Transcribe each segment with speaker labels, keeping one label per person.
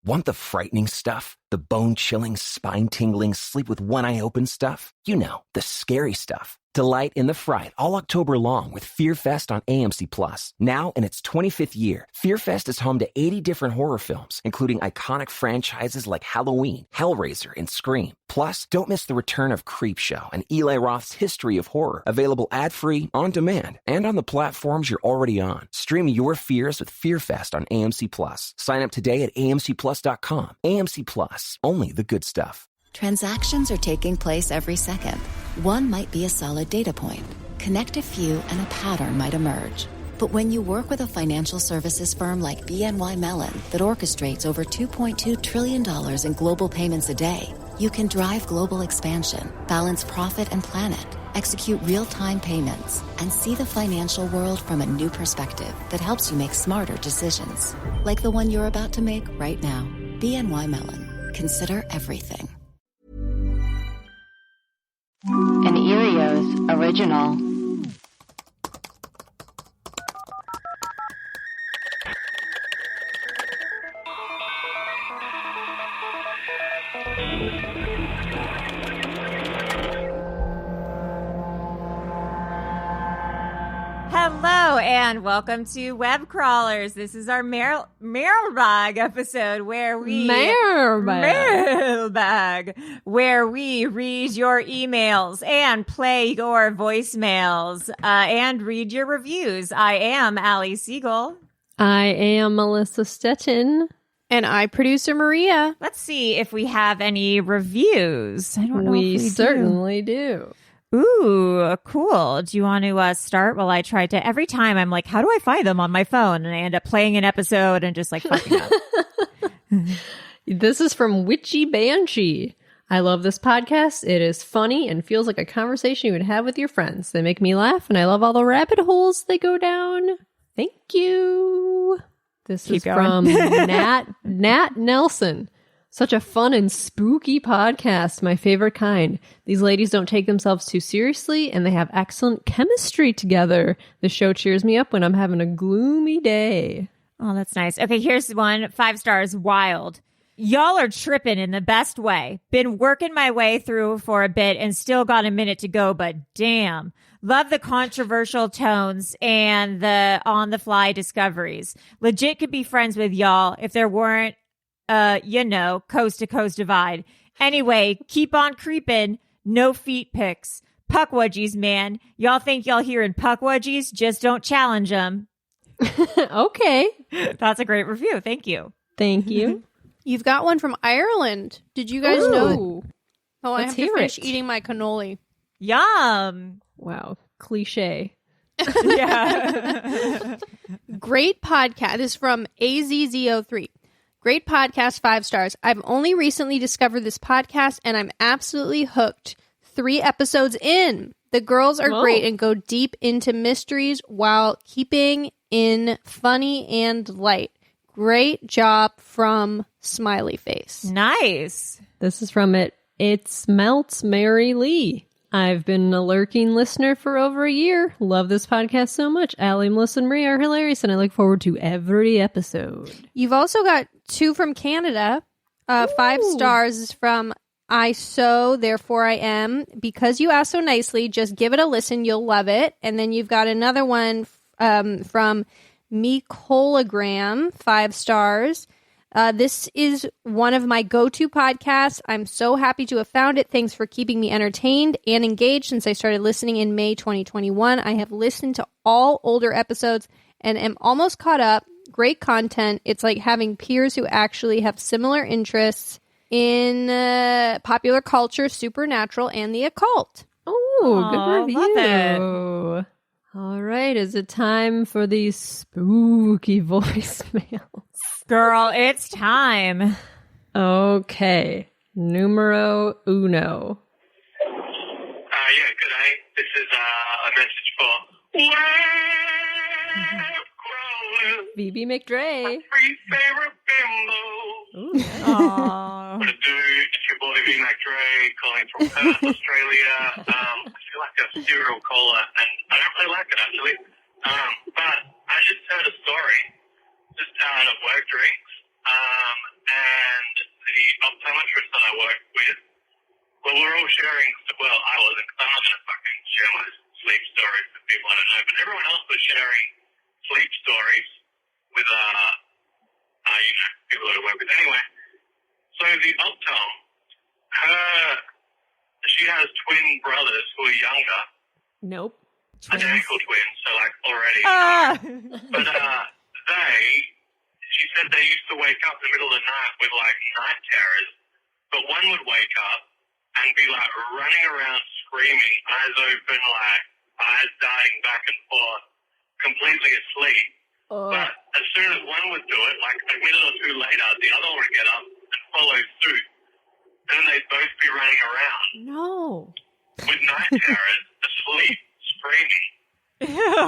Speaker 1: Want the frightening stuff? The bone-chilling, spine-tingling, sleep-with-one-eye-open stuff? You know, the scary stuff. Delight in the fright all October long with Fear Fest on AMC+. Now in its 25th year, Fear Fest is home to 80 different horror films, including iconic franchises like Halloween, Hellraiser, and Scream. Plus, don't miss the return of Creepshow and Eli Roth's History of Horror, available ad-free, on demand, and on the platforms you're already on. Stream your fears with Fear Fest on AMC+. Sign up today at amcplus.com. AMC+, only the good stuff.
Speaker 2: Transactions are taking place every second. One might be a solid data point. Connect a few and a pattern might emerge. But when you work with a financial services firm like BNY Mellon that orchestrates over $2.2 trillion in global payments a day, you can drive global expansion, balance profit and planet, execute real-time payments, and see the financial world from a new perspective that helps you make smarter decisions. Like the one you're about to make right now. BNY Mellon. Consider everything.
Speaker 3: An Erios original.
Speaker 4: Hello and welcome to Web Crawlers. This is our mailbag episode where we where we read your emails and play your voicemails and read your reviews. I am Allie Siegel.
Speaker 5: I am Melissa Stettin.
Speaker 6: And I, producer Maria.
Speaker 4: Let's see if we have any reviews. I don't know.
Speaker 5: We certainly do.
Speaker 4: Ooh, cool. Do you want to start while I try to? Every time I'm like, how do I find them on my phone? And I end up playing an episode and just like fucking up.
Speaker 5: This is from Witchy Banshee. I love this podcast. It is funny and feels like a conversation you would have with your friends. They make me laugh and I love all the rabbit holes they go down. Thank you. This is from Nat Nelson. Such a fun and spooky podcast, my favorite kind. These ladies don't take themselves too seriously, and they have excellent chemistry together. The show cheers me up when I'm having a gloomy day.
Speaker 4: Oh, that's nice. Okay, here's one. 5 stars. Wild. Y'all are tripping in the best way. Been working my way through for a bit and still got a minute to go, but damn. Love the controversial tones and the on-the-fly discoveries. Legit could be friends with y'all if there weren't coast-to-coast divide. Anyway, keep on creeping. No feet pics. Puckwudgies, man. Y'all think y'all hearing puckwudgies? Just don't challenge them.
Speaker 5: Okay.
Speaker 4: That's a great review. Thank you.
Speaker 5: Thank you.
Speaker 6: You've got one from Ireland. Did you guys know? Oh, I have to finish eating my cannoli.
Speaker 4: Yum.
Speaker 5: Wow. Cliche.
Speaker 4: Yeah.
Speaker 6: Great podcast. This is from AZZ03. Great podcast, 5 stars. I've only recently discovered this podcast, and I'm absolutely hooked. 3 episodes in. The girls are great and go deep into mysteries while keeping in funny and light. Great job from Smiley Face.
Speaker 4: Nice.
Speaker 5: This is from It's Melts Mary Lee. I've been a lurking listener for over a year. Love this podcast so much. Allie, Melissa, and Maria are hilarious, and I look forward to every episode.
Speaker 6: You've also got 2 from Canada. 5 stars is from I So, Therefore I Am. Because you asked so nicely, just give it a listen. You'll love it. And then you've got another one from Mecologram, 5 stars. This is one of my go-to podcasts. I'm so happy to have found it. Thanks for keeping me entertained and engaged since I started listening in May 2021. I have listened to all older episodes and am almost caught up. Great content. It's like having peers who actually have similar interests in popular culture, supernatural, and the occult.
Speaker 5: Oh, good review.
Speaker 4: Love it.
Speaker 5: All right, is it time for these spooky voicemails?
Speaker 4: Girl, it's time.
Speaker 5: Okay, numero uno.
Speaker 7: Yeah, good day. This is a message for Web Crawlers.
Speaker 5: Phoebe McDre.
Speaker 7: My 3 favorite bimbos.
Speaker 4: Aww.
Speaker 7: What a dude. It's your boy V McDre calling from Perth, Australia. I feel like a serial caller, and I don't really like it, actually. But I just heard a story just out of work drinks. And work with, well, we're all sharing, well, I wasn't, because I'm not going to fucking share my sleep stories with people I don't know, but everyone else was sharing sleep stories with, people that I work with. Anyway, so the Optom, she has twin brothers who are younger.
Speaker 5: Nope.
Speaker 7: Identical twins, so like already. But she said they used to wake up in the middle of the night with like night terrors, but one would wake up and be like running around screaming, eyes open, like eyes darting back and forth, completely asleep. But as soon as one would do it, like a minute or two later, the other would get up and follow suit. And then they'd both be running around.
Speaker 5: No.
Speaker 7: With night terrors, asleep, screaming.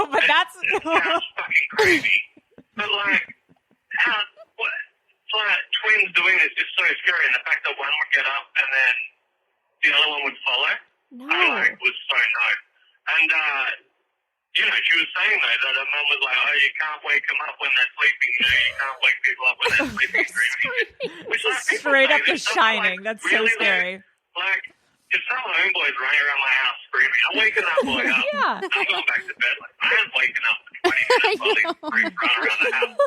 Speaker 4: But that's
Speaker 7: sounds fucking crazy. But like, it's like twins doing this is so scary. And the fact that one would get up and then the other one would follow, was so no. And, she was saying though that her mum was like, oh, you can't wake them up when they're sleeping. You can't wake people up when they're sleeping screaming. Which, like,
Speaker 4: straight up The Shining.
Speaker 7: Like,
Speaker 4: that's
Speaker 7: really,
Speaker 4: so scary.
Speaker 7: Like, if some homeboy's running around my house screaming, I'm waking that boy up.
Speaker 5: Yeah.
Speaker 7: I'm going back to bed. Like, I ain't waking up for 20 minutes while he's running around the house.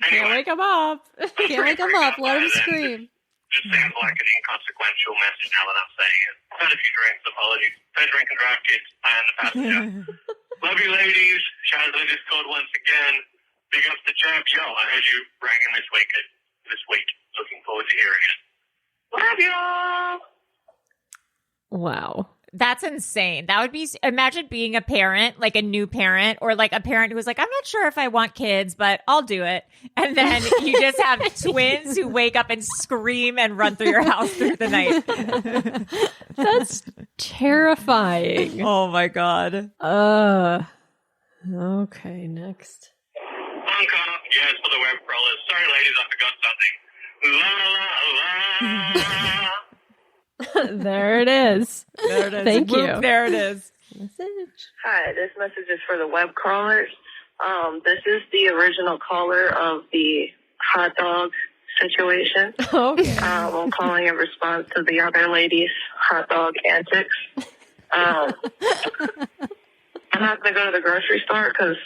Speaker 5: Can't
Speaker 7: Anyway,
Speaker 5: wake him up.
Speaker 6: Can't wake him up. Let him scream.
Speaker 7: just seems like an inconsequential message now that I'm saying it. I've had a few drinks, apologies. Don't drink and drive, kids. I am the passenger. Love you, ladies. Shout out to the Discord once again. Big ups to Champ. Yo, I heard you bragging this week. Looking forward to hearing it. Love y'all.
Speaker 5: Wow.
Speaker 4: That's insane. That would be, imagine being a parent, like a new parent, or like a parent who was like, I'm not sure if I want kids, but I'll do it. And then you just have twins who wake up and scream and run through your house through the night.
Speaker 5: That's terrifying.
Speaker 4: Oh my God.
Speaker 5: Okay, next.
Speaker 7: Encore, yes, for the web crawlers. Sorry, ladies, I forgot something. La, la, la.
Speaker 5: There it is.
Speaker 4: There it is.
Speaker 5: Thank
Speaker 4: Whoop,
Speaker 5: you.
Speaker 4: there it is.
Speaker 5: Message.
Speaker 8: Hi, this message is for the web crawlers. This is the original caller of the hot dog situation.
Speaker 5: Okay.
Speaker 8: I'm calling in response to the other lady's hot dog antics. I'm not going to go to the grocery store because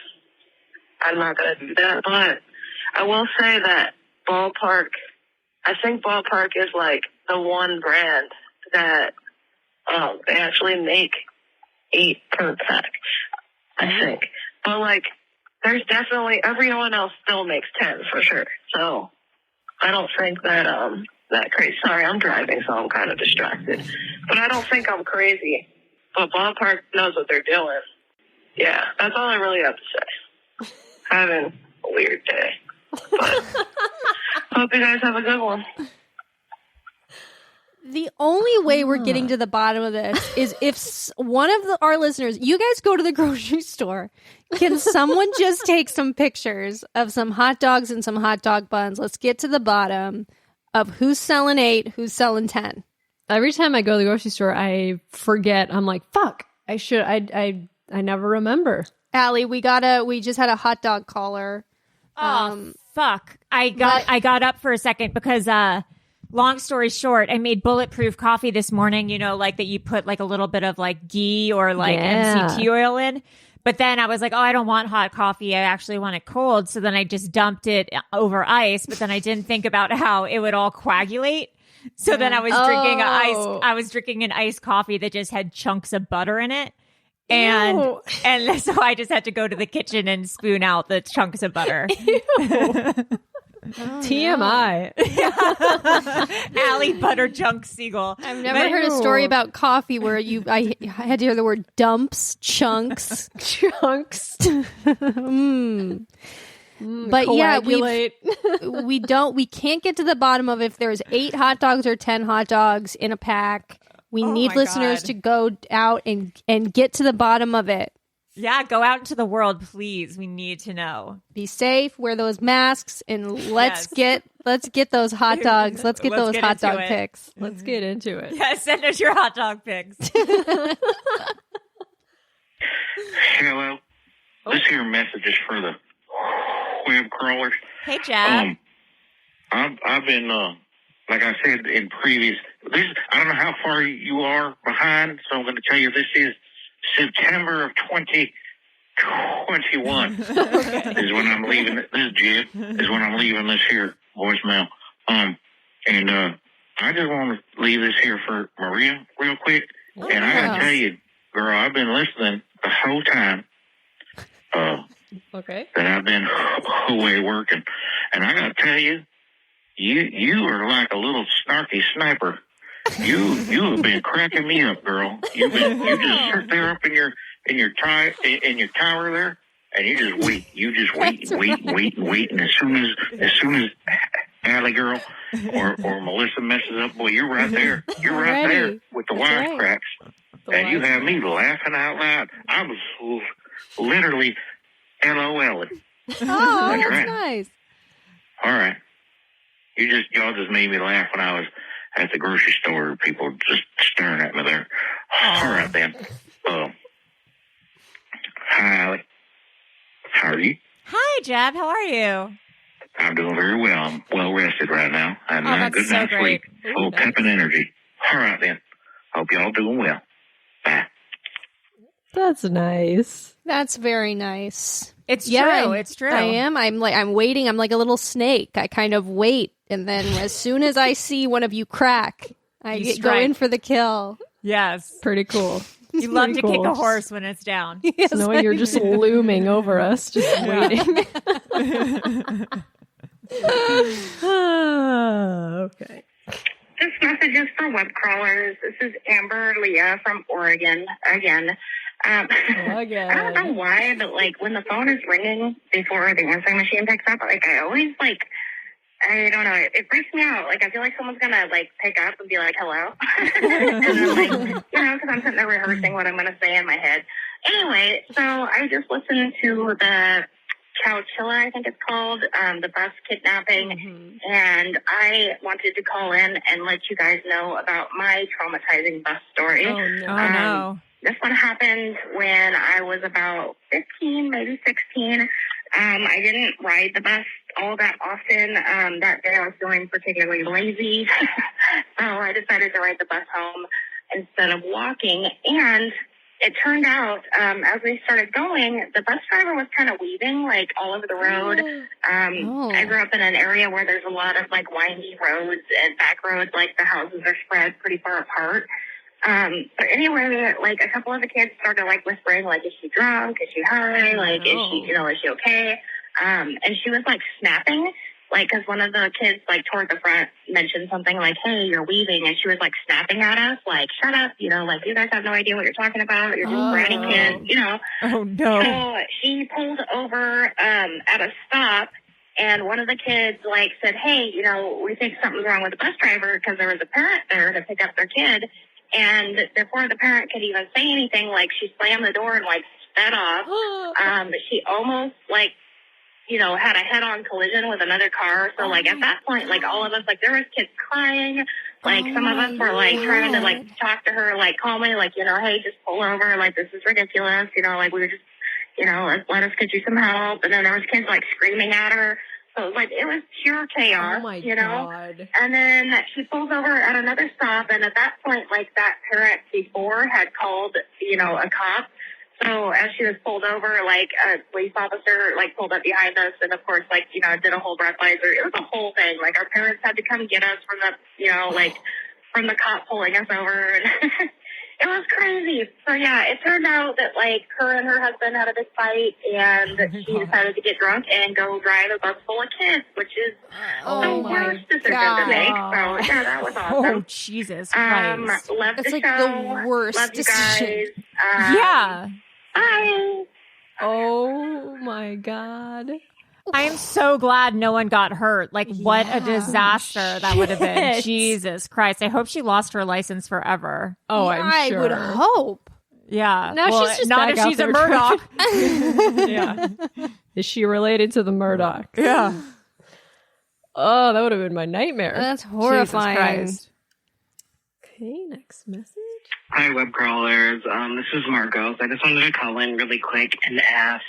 Speaker 8: I'm not going to do that, but I will say that I think Ballpark is like the one brand that they actually make 8 per pack, I think. But like, there's definitely, everyone else still makes 10 for sure. So I don't think that that crazy. Sorry, I'm driving, so I'm kind of distracted. But I don't think I'm crazy. But Ballpark knows what they're doing. Yeah, that's all I really have to say. Having a weird day. But hope you guys have a good one.
Speaker 6: The only way we're getting to the bottom of this is if one of our listeners, you guys go to the grocery store, can someone just take some pictures of some hot dogs and some hot dog buns? Let's get to the bottom of who's selling 8, who's selling 10.
Speaker 5: Every time I go to the grocery store, I forget. I'm like, fuck, I should. I never remember.
Speaker 6: Allie, we just had a hot dog caller.
Speaker 4: Fuck. I got up for a second because, long story short, I made bulletproof coffee this morning, like that you put like a little bit of like ghee or like MCT oil in. But then I was like, oh, I don't want hot coffee. I actually want it cold. So then I just dumped it over ice. But then I didn't think about how it would all coagulate. So then I was drinking an iced coffee that just had chunks of butter in it. And so I just had to go to the kitchen and spoon out the chunks of butter.
Speaker 5: TMI.
Speaker 4: Allie Butter Chunk Siegel.
Speaker 6: I've never heard a story about coffee where I had to hear the word dumps, chunks.
Speaker 5: Chunks.
Speaker 6: But
Speaker 5: coagulate.
Speaker 6: we can't get to the bottom of if there's 8 hot dogs or 10 hot dogs in a pack. We need listeners to go out and get to the bottom of it.
Speaker 4: Yeah, go out into the world, please. We need to know.
Speaker 6: Be safe, wear those masks, and let's get those hot dogs. Let's get those hot dog pics.
Speaker 5: Let's get into it.
Speaker 4: Yeah, send us your hot dog pics.
Speaker 9: Hello. This here message is for the web crawlers.
Speaker 4: Hey, Jeff.
Speaker 9: I've been like I said in previous, I don't know how far you are behind, so I'm going to tell you this is September of 2021 is when I'm leaving. This is Jib, is when I'm leaving this here voicemail. And I just want to leave this here for Maria real quick. And I got to tell you, girl, I've been listening the whole time.
Speaker 5: Okay.
Speaker 9: That I've been away working. And I got to tell you, you are like a little snarky sniper. You have been cracking me up, girl. You just sit there up in your tower there, and you just wait. You just wait and wait. And as soon as Allie girl or Melissa messes up, boy, you're right there. You're right there with the wisecracks, and you have me laughing out loud. I was literally LOLing.
Speaker 6: Oh, that's
Speaker 9: right.
Speaker 6: nice.
Speaker 9: All right. Y'all just made me laugh when I was at the grocery store. People just staring at me there. All right, then. Hi, Allie. How are you?
Speaker 4: Hi, Jeb. How are you?
Speaker 9: I'm doing very well. I'm well rested right now. And
Speaker 4: that's
Speaker 9: good
Speaker 4: so
Speaker 9: night's
Speaker 4: great.
Speaker 9: sleep. Full pep and energy. All right, then. Hope y'all doing well. Bye.
Speaker 5: That's nice.
Speaker 6: That's very nice.
Speaker 4: It's true. It's true.
Speaker 6: I am. I'm waiting. I'm like a little snake. I kind of wait, and then as soon as I see one of you crack, I go in for the kill.
Speaker 4: Yes.
Speaker 5: Pretty cool.
Speaker 4: You love to kick a horse when it's down.
Speaker 6: Yes,
Speaker 5: knowing you're just looming over us, just waiting. Okay.
Speaker 8: This message is for web crawlers. This is Amber Leah from Oregon again. I don't know why, but like when the phone is ringing before the answering machine picks up, like I always like, I don't know, it freaks me out. Like I feel like someone's gonna like pick up and be like, "Hello," and I'm like, because I'm sitting there rehearsing what I'm gonna say in my head. Anyway, so I just listened to the Chowchilla, I think it's called, the bus kidnapping, and I wanted to call in and let you guys know about my traumatizing bus story.
Speaker 4: Oh no.
Speaker 8: This one happened when I was about 15, maybe 16. I didn't ride the bus all that often. That day I was feeling particularly lazy. So I decided to ride the bus home instead of walking. And it turned out, as we started going, the bus driver was kind of weaving, like, all over the road. I grew up in an area where there's a lot of, like, windy roads and back roads. Like, the houses are spread pretty far apart. But anyway, like, a couple of the kids started, like, whispering, like, is she drunk? Is she high? Like, is she okay? And she was, like, snapping, like, because one of the kids, like, toward the front mentioned something like, hey, you're weaving. And she was, like, snapping at us, like, shut up, like, you guys have no idea what you're talking about. You're just bratty kids,
Speaker 4: Oh, no.
Speaker 8: So she pulled over at a stop. And one of the kids, like, said, hey, we think something's wrong with the bus driver because there was a parent there to pick up their kid. And before the parent could even say anything, like, she slammed the door and, like, sped off. She almost, like, had a head-on collision with another car. So, like, at that point, like, all of us, like, there was kids crying. Like, some of us were, like, trying to, like, talk to her, like, calmly, like, hey, just pull over. Like, this is ridiculous. Like, we were just, let us get you some help. And then there was kids, like, screaming at her. So, like, it was pure chaos,
Speaker 5: Oh my God.
Speaker 8: And then she pulls over at another stop, and at that point, like, that parent before had called, a cop. So as she was pulled over, like, a police officer, like, pulled up behind us and, of course, like, did a whole breathalyzer. It was a whole thing. Like, our parents had to come get us from the, from the cop pulling us over. And it was crazy. So, yeah, it turned out that, like, her and her husband had a big fight, and she decided to get drunk and go drive a bus full of kids, which is the worst decision to make. So, yeah, that was awesome.
Speaker 4: Oh, Jesus Christ.
Speaker 8: Love
Speaker 6: That's
Speaker 8: the
Speaker 6: like
Speaker 8: show.
Speaker 6: the worst
Speaker 8: Love you
Speaker 6: decision.
Speaker 8: guys.
Speaker 4: Yeah.
Speaker 8: Bye.
Speaker 5: Oh my God.
Speaker 4: I am so glad no one got hurt. Like, what a disaster that would have been.
Speaker 5: Shit.
Speaker 4: Jesus Christ. I hope she lost her license forever.
Speaker 5: Oh, I'm sure.
Speaker 6: I would hope.
Speaker 4: Yeah.
Speaker 5: Now she's just
Speaker 4: not
Speaker 5: back
Speaker 4: if
Speaker 5: out
Speaker 4: she's a
Speaker 5: there
Speaker 4: Murdoch.
Speaker 5: Yeah. Is she related to the Murdoch?
Speaker 4: Yeah.
Speaker 5: Oh, that would have been my nightmare.
Speaker 6: That's horrifying.
Speaker 4: Jesus Christ.
Speaker 5: Okay, next message.
Speaker 10: Hi, web crawlers. This is Marcos. I just wanted to call in really quick and ask,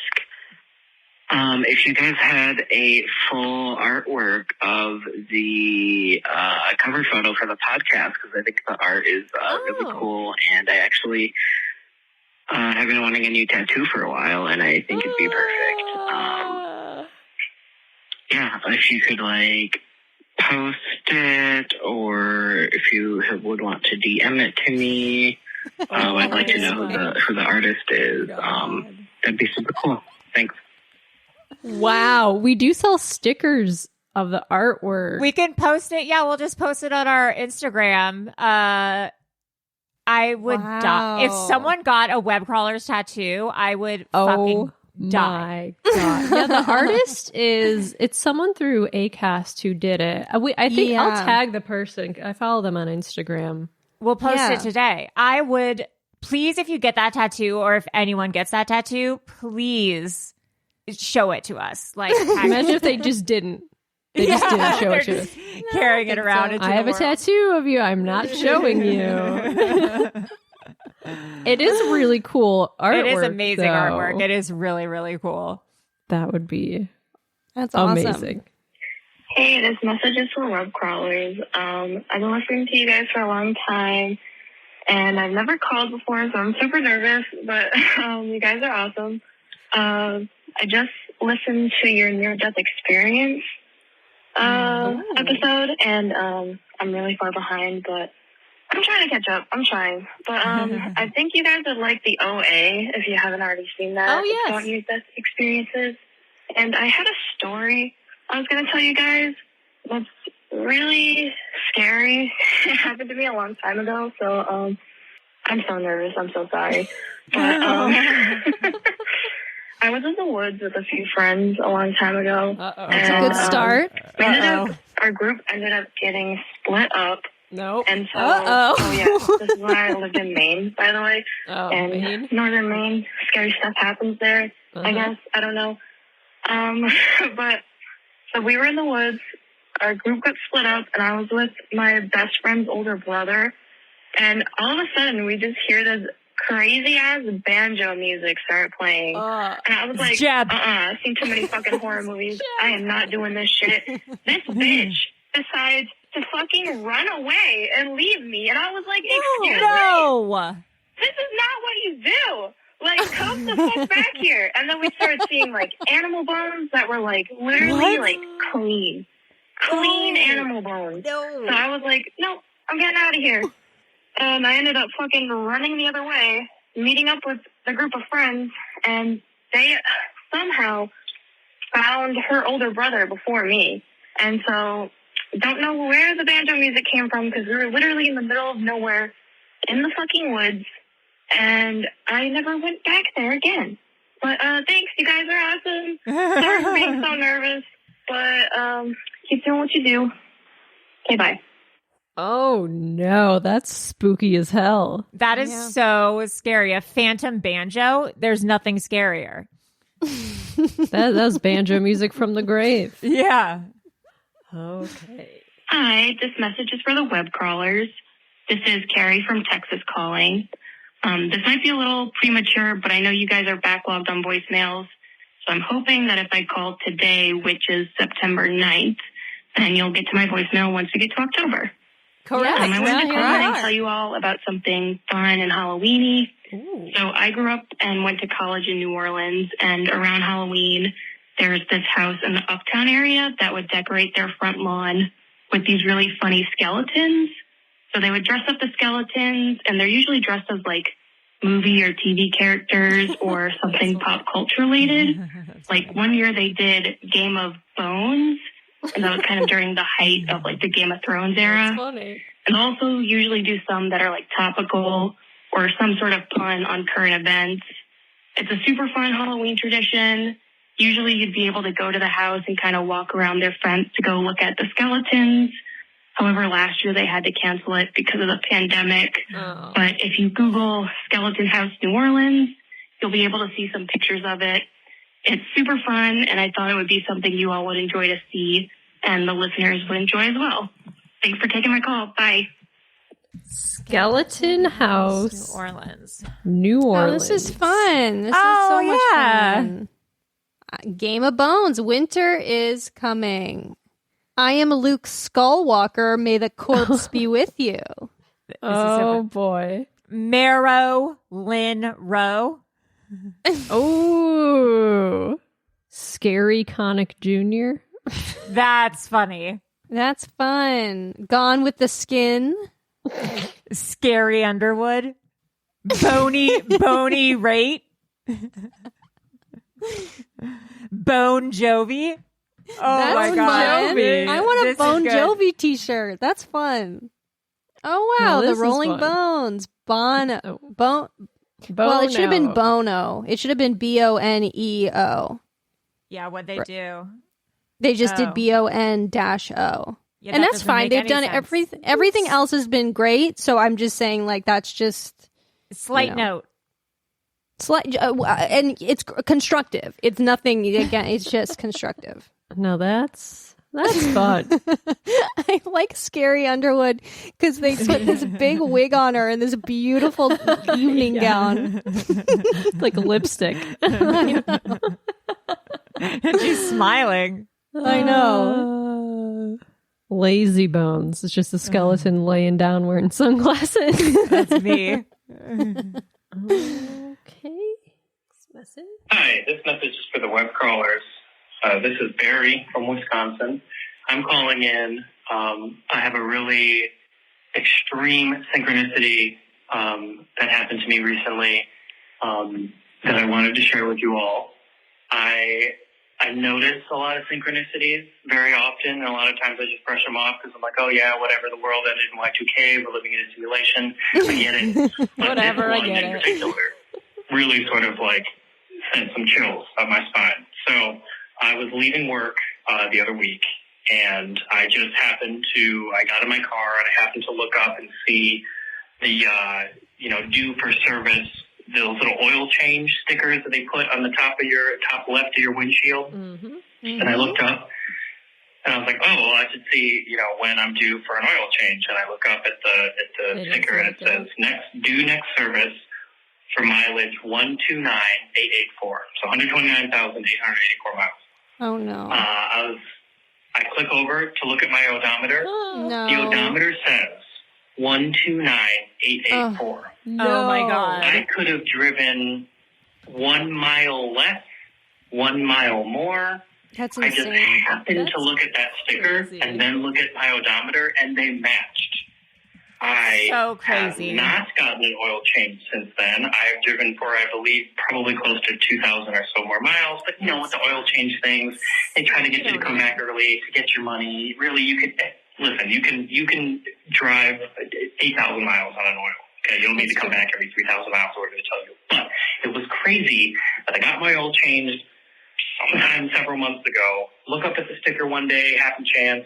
Speaker 10: If you guys had a full artwork of the cover photo for the podcast, because I think the art is really cool, and I actually have been wanting a new tattoo for a while, and I think it'd be perfect. Yeah, if you could like post it, or if you would want to DM it to me, I'd like to know who the artist is. That'd be super cool. Thanks.
Speaker 5: Wow, we do sell stickers of the artwork.
Speaker 4: We can post it. Yeah, we'll just post it on our Instagram. I would die. If someone got a web crawler's tattoo, I would fucking die.
Speaker 5: My God. Yeah, the artist it's someone through Acast who did it. I think I'll tag the person. I follow them on Instagram.
Speaker 4: We'll post it today. I would, please, if you get that tattoo, or if anyone gets that tattoo, please show it to us. Like,
Speaker 5: imagine if they just didn't. They just didn't show it to us.
Speaker 4: Carrying it around.
Speaker 5: I have a tattoo of you. I'm not showing you. It is really cool artwork.
Speaker 4: It is amazing artwork. It is really, really cool.
Speaker 5: That would be
Speaker 6: That's awesome.
Speaker 5: Amazing.
Speaker 8: Hey, this message is for web crawlers. I've been listening to you guys for a long time, and I've never called before, so I'm super nervous, but you guys are awesome. I just listened to your near-death experience episode, and I'm really far behind, but I'm trying to catch up. I'm trying. But I think you guys would like the OA if you haven't already seen that.
Speaker 4: Oh, yes.
Speaker 8: Don't use death experiences. And I had a story I was going to tell you guys that's really scary. It happened to me a long time ago, so I'm so nervous. I'm so sorry. But I was in the woods with a few friends a long time ago.
Speaker 6: That's a good start.
Speaker 8: Our group ended up getting split up.
Speaker 5: Nope.
Speaker 8: And so, this is when I lived in Maine, by the way. And
Speaker 5: Maine?
Speaker 8: Northern Maine, scary stuff happens there, I guess. I don't know. But, so we were in the woods. Our group got split up, and I was with my best friend's older brother. And all of a sudden, we just hear this crazy-ass banjo music start playing. And I was like, I've seen too many fucking horror movies. I am not doing this shit. This bitch decides to fucking run away and leave me. And I was like, excuse me? This is not what you do. Like, come the fuck back here. And then we started seeing, like, animal bones that were, like, literally, like, clean animal bones. So I was like, no, I'm getting out of here. And I ended up fucking running the other way, meeting up with the group of friends, and they somehow found her older brother before me. And so, don't know where the banjo music came from, because we were literally in the middle of nowhere, in the fucking woods, and I never went back there again. But thanks, you guys are awesome. Sorry for being so nervous, but keep doing what you do. Okay, bye.
Speaker 5: Oh no, that's spooky as hell.
Speaker 4: That is so scary. A phantom banjo, there's nothing scarier.
Speaker 5: That's banjo music from the grave.
Speaker 4: Yeah.
Speaker 5: Okay.
Speaker 8: Hi, this message is for the web crawlers. This is Carrie from Texas calling. This might be a little premature, but I know you guys are backlogged on voicemails. So I'm hoping that if I call today, which is September 9th, then you'll get to my voicemail once we get to October.
Speaker 5: Correct.
Speaker 8: I wanted to call and tell you all about something fun and Halloween-y. So I grew up and went to college in New Orleans, and around Halloween, there's this house in the Uptown area that would decorate their front lawn with these really funny skeletons. So they would dress up the skeletons, and they're usually dressed as like movie or TV characters or something pop culture related. Like one year they did Game of Bones, and that was kind of during the height of like the Game of Thrones era.
Speaker 5: That's funny.
Speaker 8: And also usually do some that are like topical or some sort of pun on current events. It's a super fun Halloween tradition. Usually you'd be able to go to the house and kind of walk around their fence to go look at the skeletons. However, last year they had to cancel it because of the pandemic. But if you Google Skeleton House New Orleans, you'll be able to see some pictures of it. It's super fun, and I thought it would be something you all would enjoy to see, and the listeners would enjoy as well. Thanks for taking my call. Bye.
Speaker 5: Skeleton House,
Speaker 4: New Orleans.
Speaker 5: New Orleans.
Speaker 6: Oh, this is fun. This is so much fun. Game of Bones. Winter is coming. I am Luke Skullwalker. May the corpse be with you.
Speaker 5: Oh, boy.
Speaker 4: Marrow Lynn Rowe.
Speaker 5: Oh. Scary Connick Jr.
Speaker 4: That's funny.
Speaker 6: That's fun. Gone with the Skin.
Speaker 4: Scary Underwood. Bony Rate. Bone Jovi. Oh
Speaker 6: That's
Speaker 4: my god.
Speaker 6: fun. I want a
Speaker 4: This
Speaker 6: Bon
Speaker 4: is good.
Speaker 6: Jovi t-shirt. That's fun. Oh wow,
Speaker 5: No,
Speaker 6: the
Speaker 5: this is
Speaker 6: Rolling
Speaker 5: fun.
Speaker 6: Bones. Well, it should have been Bono. It should have been Boneo.
Speaker 4: Yeah, what they do.
Speaker 6: They just did
Speaker 4: Oh.
Speaker 6: BON-O.
Speaker 4: Yeah,
Speaker 6: and
Speaker 4: that
Speaker 6: that's
Speaker 4: doesn't
Speaker 6: fine.
Speaker 4: make
Speaker 6: They've
Speaker 4: any
Speaker 6: done
Speaker 4: sense.
Speaker 6: everything else has been great. So I'm just saying, like, that's just
Speaker 4: Slight note.
Speaker 6: slight, and it's constructive. It's nothing again. It's just constructive.
Speaker 5: No, that's fun.
Speaker 6: I like Scary Underwood because they put this big wig on her and this beautiful evening gown.
Speaker 5: Like lipstick.
Speaker 4: And she's smiling.
Speaker 6: I know.
Speaker 5: Lazy Bones. It's just a skeleton laying down wearing sunglasses.
Speaker 4: That's me.
Speaker 5: Okay. Next message.
Speaker 11: Hi, this message is for the web crawlers. This is Barry from Wisconsin. I'm calling in. I have a really extreme synchronicity that happened to me recently that I wanted to share with you all. I notice a lot of synchronicities very often, and a lot of times I just brush them off because I'm like, oh yeah, whatever, the world ended in Y2K, we're living in a simulation, I get it. But
Speaker 5: Whatever,
Speaker 11: this
Speaker 5: I
Speaker 11: one
Speaker 5: get
Speaker 11: in
Speaker 5: it.
Speaker 11: particular really sort of like sent some chills up my spine. So I was leaving work the other week, and I just happened to, I got in my car and I happened to look up and see the, due for service, those little oil change stickers that they put on the top left of your windshield.
Speaker 5: Mm-hmm.
Speaker 11: And I looked up and I was like, oh, well, I should see, when I'm due for an oil change. And I look up at the sticker and it says next service for mileage 129,884. So 129,884 miles.
Speaker 6: Oh no.
Speaker 11: I click over to look at my odometer.
Speaker 6: No.
Speaker 11: The odometer says 129,884.
Speaker 4: Oh my god.
Speaker 11: I could have driven 1 mile less, 1 mile more.
Speaker 6: That's
Speaker 11: I just
Speaker 6: insane.
Speaker 11: happened to look at that sticker
Speaker 5: crazy.
Speaker 11: and then look at my odometer, and they matched. I
Speaker 4: so crazy.
Speaker 11: have not gotten an oil change since then. I've driven for, I believe, probably close to 2,000 or so more miles. But, with the oil change things, they try to get you to come back early to get your money. Really, you could, listen, you can drive 8,000 miles on an oil. Okay, you don't need to come back every 3,000 miles, we're going to tell you. But it was crazy that I got my oil changed sometime several months ago. Look up at the sticker one day, happen chance,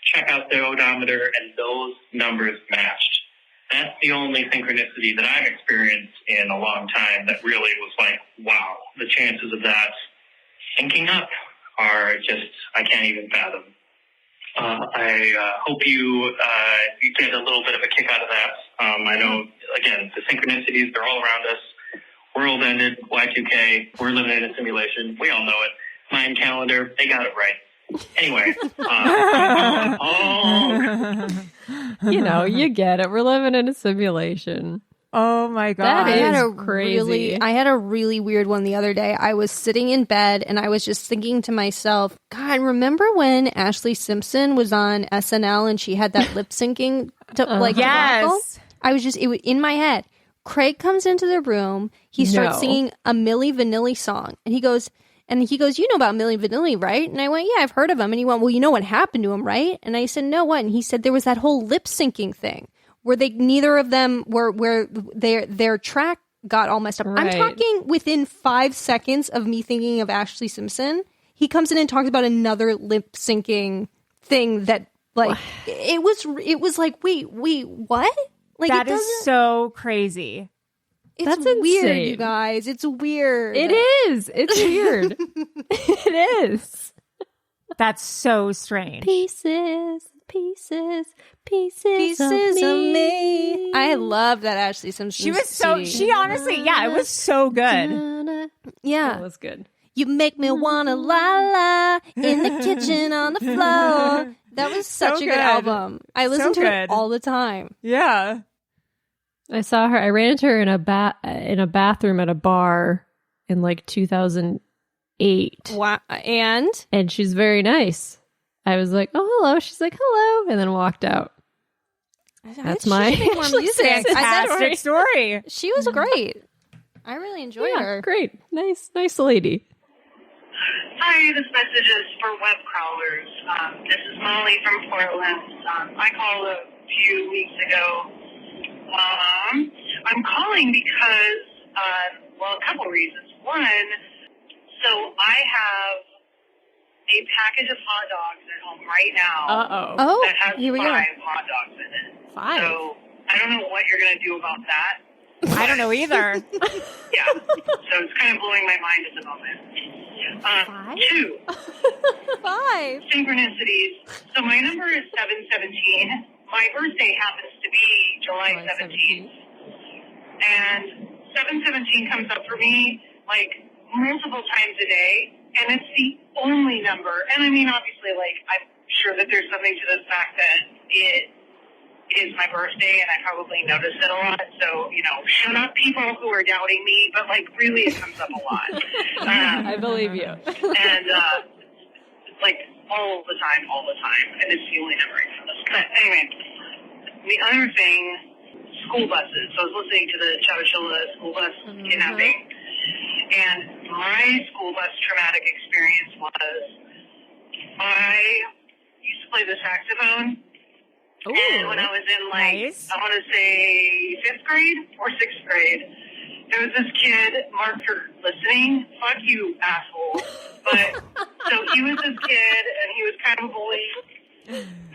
Speaker 11: check out the odometer, and those numbers matched. That's the only synchronicity that I've experienced in a long time that really was like, wow, the chances of that syncing up are just, I can't even fathom. I hope you get a little bit of a kick out of that. I know, again, the synchronicities, they're all around us. World ended, Y2K, we're living in a simulation. We all know it. Mayan calendar, they got it right. Anyway.
Speaker 5: You get it. We're living in a simulation.
Speaker 4: Oh my god.
Speaker 5: That is
Speaker 6: I had a really weird one the other day. I was sitting in bed and I was just thinking to myself, God, remember when Ashley Simpson was on SNL and she had that lip syncing debacle?
Speaker 4: Yes.
Speaker 6: I was it was in my head. Craig comes into the room. He starts singing a Milli Vanilli song, and he goes, you know about Milli Vanilli, right? And I went, yeah, I've heard of him. And he went, well, you know what happened to him, right? And I said, no, what? And he said there was that whole lip syncing thing where neither of them where their track got all messed up.
Speaker 5: Right.
Speaker 6: I'm talking within 5 seconds of me thinking of Ashley Simpson. He comes in and talks about another lip syncing thing that it was like, wait, what? Like
Speaker 4: that is so crazy.
Speaker 6: It's
Speaker 5: That's
Speaker 6: weird,
Speaker 5: insane.
Speaker 6: you guys. It's weird.
Speaker 5: It is. It's weird. It is.
Speaker 4: That's so strange.
Speaker 6: Pieces of me. I love that Ashley Simpson.
Speaker 4: She was so,
Speaker 6: CD.
Speaker 4: she honestly, it was so good.
Speaker 6: Yeah.
Speaker 5: That was good.
Speaker 6: You make me wanna la in the kitchen on the floor. That was such a good album. I listened to it all the time.
Speaker 4: Yeah.
Speaker 5: I saw her. I ran into her in a bathroom at a bar in like 2008.
Speaker 6: Wow. And
Speaker 5: she's very nice. I was like, "Oh, hello." She's like, "Hello," and then walked out. That's my
Speaker 4: fantastic story.
Speaker 6: She was great. I really enjoyed her.
Speaker 5: Great. Nice lady.
Speaker 12: Hi, this message is for web crawlers. This is Molly from Portland. I called a few weeks ago. I'm calling because, a couple reasons. One, so I have a package of hot dogs at home right now. That has 5 hot dogs in it.
Speaker 5: 5?
Speaker 12: So I don't know what you're going to do about that.
Speaker 4: I don't know either.
Speaker 12: Yeah. So it's kind of blowing my mind at the moment. 2.
Speaker 6: 5.
Speaker 12: Synchronicities. So my number is 717. My birthday happens to be July 17th. And 717 comes up for me like multiple times a day. And it's the only number. And I mean, obviously, like, I'm sure that there's something to the fact that it is my birthday and I probably notice it a lot. So, shut up people who are doubting me, but like really it comes up a lot.
Speaker 5: I believe you.
Speaker 12: And like all the time. And it's the only number I know this. But anyway, the other thing, school buses. So I was listening to the Chowchilla school bus kidnapping. And my school bus traumatic experience was I used to play the saxophone.
Speaker 4: Ooh,
Speaker 12: and when I was in I want to say 5th grade or 6th grade, there was this kid, Mark, you're listening, fuck you, asshole. But, so he was this kid, and he was kind of a bully,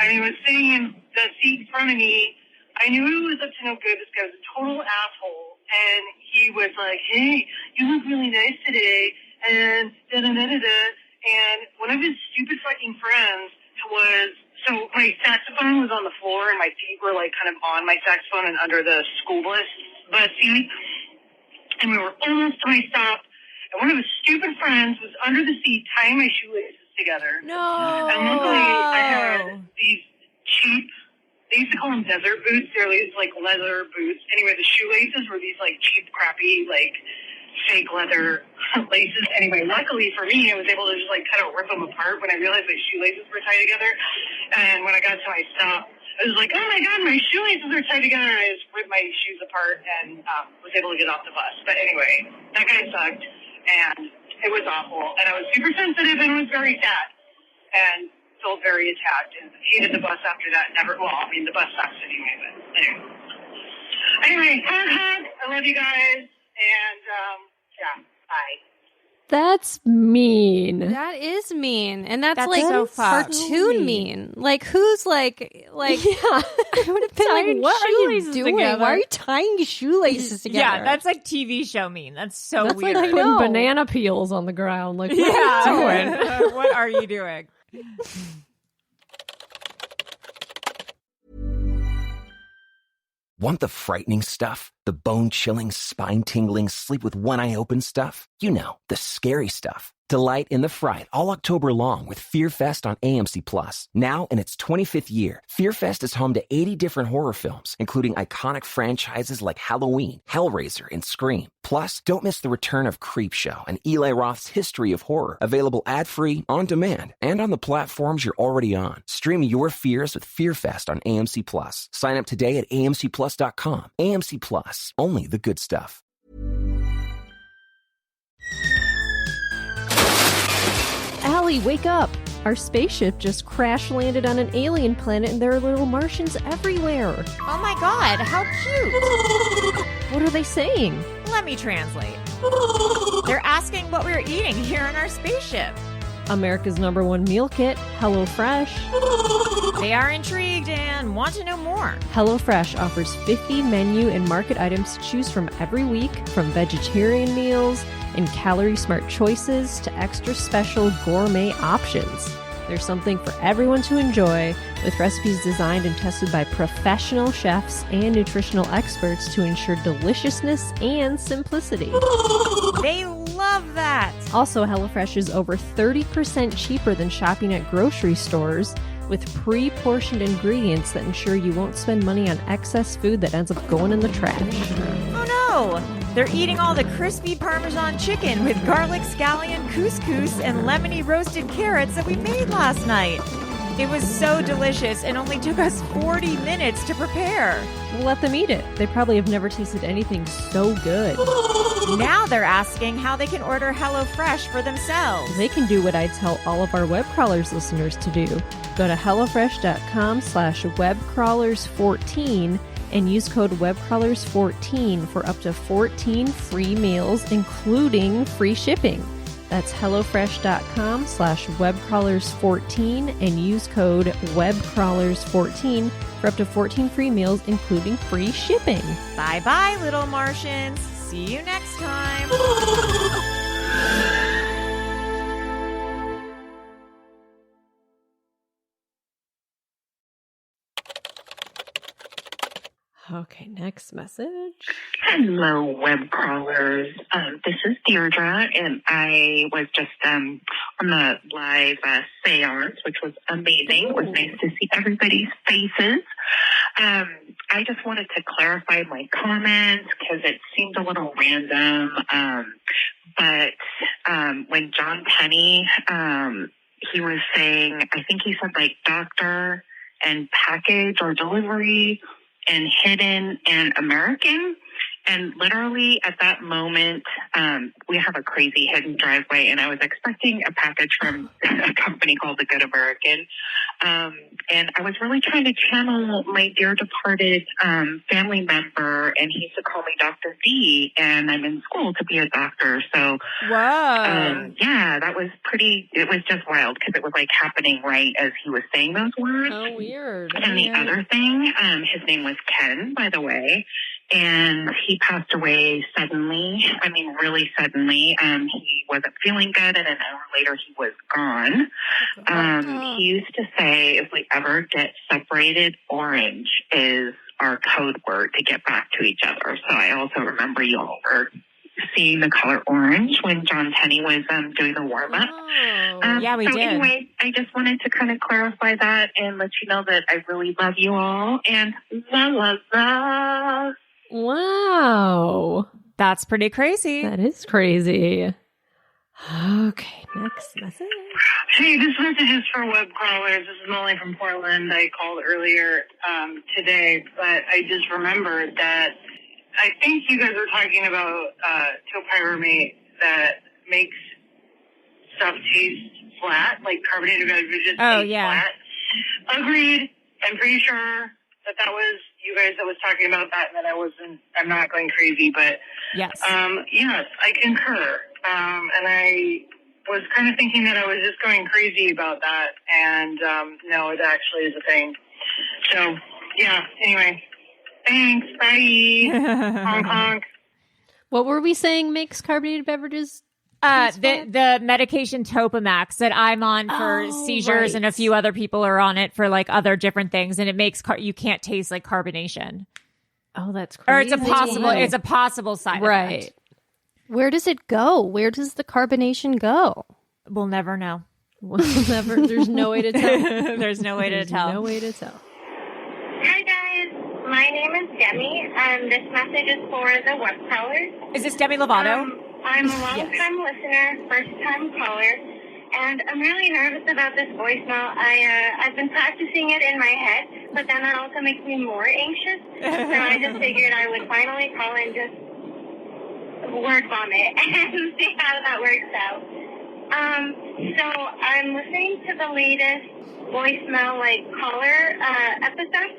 Speaker 12: and he was sitting in the seat in front of me. I knew he was up to no good. This guy was a total asshole, and he was like, hey, you look really nice today, and da-da-da-da-da. And one of his stupid fucking friends was... So my saxophone was on the floor, and my feet were, like, kind of on my saxophone and under the school bus seat. And we were almost to my stop, and one of his stupid friends was under the seat tying my shoelaces together.
Speaker 6: No.
Speaker 12: And luckily, I had these cheap, they used to call them desert boots. They're these, like, leather boots. Anyway, the shoelaces were these, like, cheap, crappy, like, fake leather laces. Anyway, luckily for me, I was able to just like kind of rip them apart when I realized my shoelaces were tied together. And when I got to my stop, I was like, oh my God, my shoelaces are tied together. And I just ripped my shoes apart and was able to get off the bus. But anyway, that guy sucked and it was awful. And I was super sensitive and was very sad and felt very attacked and hated the bus after that. The bus sucks anyway, but anyway, hug. I love you guys. And, bye.
Speaker 5: That's mean.
Speaker 6: That is mean. And that's
Speaker 4: like
Speaker 6: so cartoon mean. Like, who's like, yeah. I would have been like, what are you doing?
Speaker 5: Together.
Speaker 6: Why are you tying your shoelaces together?
Speaker 4: Yeah, that's like TV show mean. That's so
Speaker 5: that's
Speaker 4: weird.
Speaker 5: Like putting banana peels on the ground. Like, what are you doing?
Speaker 4: What are you doing?
Speaker 1: Want the frightening stuff? The bone-chilling, spine-tingling, sleep-with-one-eye-open stuff? You know, the scary stuff. Delight in the fright all October long with Fear Fest on AMC+. Now in its 25th year, Fear Fest is home to 80 different horror films, including iconic franchises like Halloween, Hellraiser, and Scream. Plus, don't miss the return of Creepshow and Eli Roth's History of Horror, available ad-free, on demand, and on the platforms you're already on. Stream your fears with Fear Fest on AMC+. Sign up today at amcplus.com. AMC+, only the good stuff.
Speaker 5: Allie, wake up! Our spaceship just crash landed on an alien planet and there are little Martians everywhere.
Speaker 4: Oh my God, how cute!
Speaker 5: What are they saying?
Speaker 4: Let me translate. They're asking what we're eating here in our spaceship.
Speaker 5: America's #1 meal kit, HelloFresh.
Speaker 4: They are intrigued and want to know more.
Speaker 5: HelloFresh offers 50 menu and market items to choose from every week, from vegetarian meals and calorie-smart choices to extra special gourmet options. There's something for everyone to enjoy, with recipes designed and tested by professional chefs and nutritional experts to ensure deliciousness and simplicity.
Speaker 4: They love love that.
Speaker 5: Also, HelloFresh is over 30% cheaper than shopping at grocery stores with pre-portioned ingredients that ensure you won't spend money on excess food that ends up going in the trash.
Speaker 4: Oh no! They're eating all the crispy Parmesan chicken with garlic scallion couscous and lemony roasted carrots that we made last night. It was so delicious and only took us 40 minutes to prepare.
Speaker 5: We'll let them eat it. They probably have never tasted anything so good.
Speaker 4: Now they're asking how they can order HelloFresh for themselves.
Speaker 5: They can do what I tell all of our web crawlers listeners to do. Go to HelloFresh.com/webcrawlers14 and use code webcrawlers14 for up to 14 free meals, including free shipping. That's HelloFresh.com/webcrawlers14 and use code webcrawlers14 for up to 14 free meals, including free shipping.
Speaker 4: Bye-bye, little Martians. See you next time.
Speaker 5: Okay, next message.
Speaker 13: Hello, web crawlers. This is Deirdre, and I was just on the live seance, which was amazing. It was nice to see everybody's faces. I just wanted to clarify my comments because it seemed a little random. But when John Penny, he was saying, I think he said like doctor and package or delivery and hidden and American. And literally at that moment, we have a crazy hidden driveway, and I was expecting a package from a company called The Good American. And I was really trying to channel my dear departed family member, and he used to call me Dr. D, and I'm in school to be a doctor. So, yeah, that was it was just wild because it was like happening right as he was saying those words.
Speaker 5: Oh, weird.
Speaker 13: And the other thing, his name was Ken, by the way. And he passed away suddenly. I mean, really suddenly. He wasn't feeling good, and an hour later he was gone. He used to say, if we ever get separated, orange is our code word to get back to each other. So I also remember you all were seeing the color orange when John Penny was doing the warm-up.
Speaker 4: Yeah, we did.
Speaker 13: Anyway, I just wanted to kind of clarify that and let you know that I really love you all. And la.
Speaker 5: Wow.
Speaker 4: That's pretty crazy.
Speaker 5: That is crazy. Okay, next message.
Speaker 12: Hey, this message is for web crawlers. This is Molly from Portland. I called earlier today, but I just remembered that I think you guys were talking about topiramate that makes stuff taste flat, like carbonated beverages taste flat. Agreed. I'm pretty sure that was you guys that was talking about that, and that I'm not going crazy, but
Speaker 4: yes,
Speaker 12: yes, I concur. And I was kind of thinking that I was just going crazy about that, and no, it actually is a thing. So, yeah, anyway, thanks, bye. Honk, honk.
Speaker 5: What were we saying makes carbonated beverages?
Speaker 4: The medication Topamax that I'm on for seizures, and a few other people are on it for like other different things, and it makes you can't taste like carbonation.
Speaker 5: Oh, that's crazy.
Speaker 4: Or it's a possible side effect.
Speaker 6: Where does it go? Where does the carbonation go?
Speaker 4: We'll never know.
Speaker 5: There's no way to tell.
Speaker 4: There's no way to tell.
Speaker 5: No way to tell.
Speaker 14: Hi guys, my name is Demi, and this message is for the web crawlers.
Speaker 4: Is this Demi Lovato?
Speaker 14: I'm a long-time listener, first-time caller, and I'm really nervous about this voicemail. I've been practicing it in my head, but then that also makes me more anxious. So I just figured I would finally call and just word vomit and see how that works out. So I'm listening to the latest voicemail, caller episode,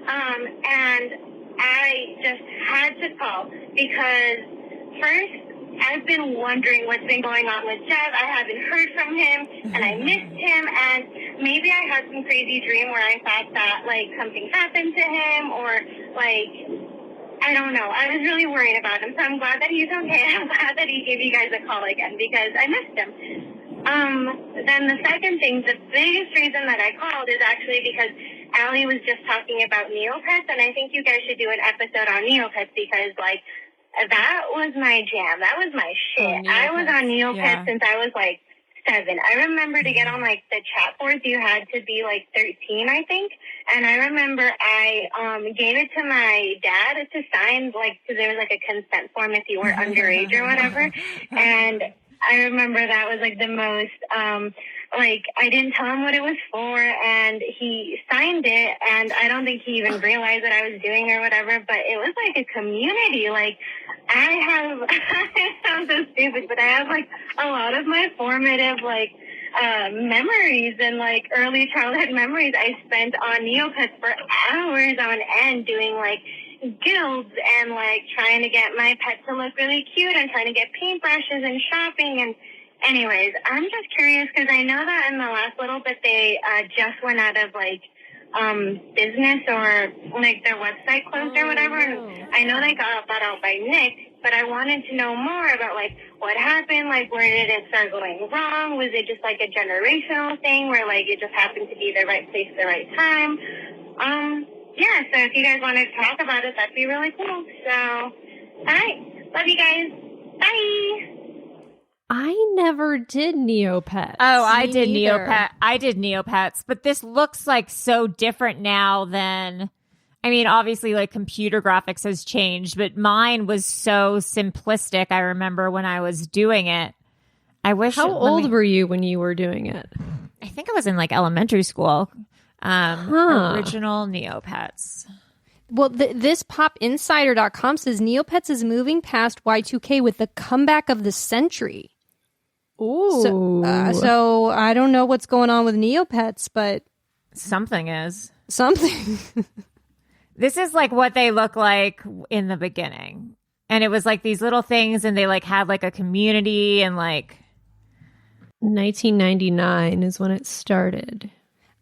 Speaker 14: and I just had to call because first, I've been wondering what's been going on with Jeff. I haven't heard from him, and I missed him, and maybe I had some crazy dream where I thought that, something happened to him, or, I don't know. I was really worried about him, so I'm glad that he's okay. I'm glad that he gave you guys a call again, because I missed him. Then the second thing, the biggest reason that I called is actually because Allie was just talking about Neopets, and I think you guys should do an episode on Neopets because, that was my jam. That was my shit. I was on Neopets since I was like 7. I remember to get on like the chat boards, you had to be like 13, I think. And I remember I gave it to my dad to sign, like, because there was like a consent form if you were underage or whatever. And I remember that was like the most, like, I didn't tell him what it was for, and he signed it, and I don't think he even realized what I was doing or whatever, but it was like a community. Like, it sounds so stupid, but I have like a lot of my formative, like, memories and like early childhood memories I spent on Neopets for hours on end doing like guilds and like trying to get my pet to look really cute and trying to get paintbrushes and shopping. And anyways, I'm just curious because I know that in the last little bit they just went out of like business, or like their website closed or whatever. And I know they got bought out by Nick, but I wanted to know more about like what happened, like where did it start going wrong? Was it just like a generational thing where like it just happened to be the right place at the right time? Yeah, so if you guys wanted to talk about it, that'd be really cool. So, all right. Love you guys. Bye.
Speaker 5: I never did Neopets.
Speaker 4: Oh, I did Neopets, but this looks like so different now than, I mean, obviously like computer graphics has changed, but mine was so simplistic. I remember when I was doing it. How old
Speaker 5: were you when you were doing it?
Speaker 4: I think I was in like elementary school. Original Neopets.
Speaker 6: Well, this popinsider.com says Neopets is moving past Y2K with the comeback of the century.
Speaker 5: Ooh.
Speaker 6: So I don't know what's going on with Neopets, but
Speaker 4: something is.
Speaker 6: Something.
Speaker 4: This is like what they look like in the beginning. And it was like these little things, and they like had like a community, and like
Speaker 5: 1999 is when it started.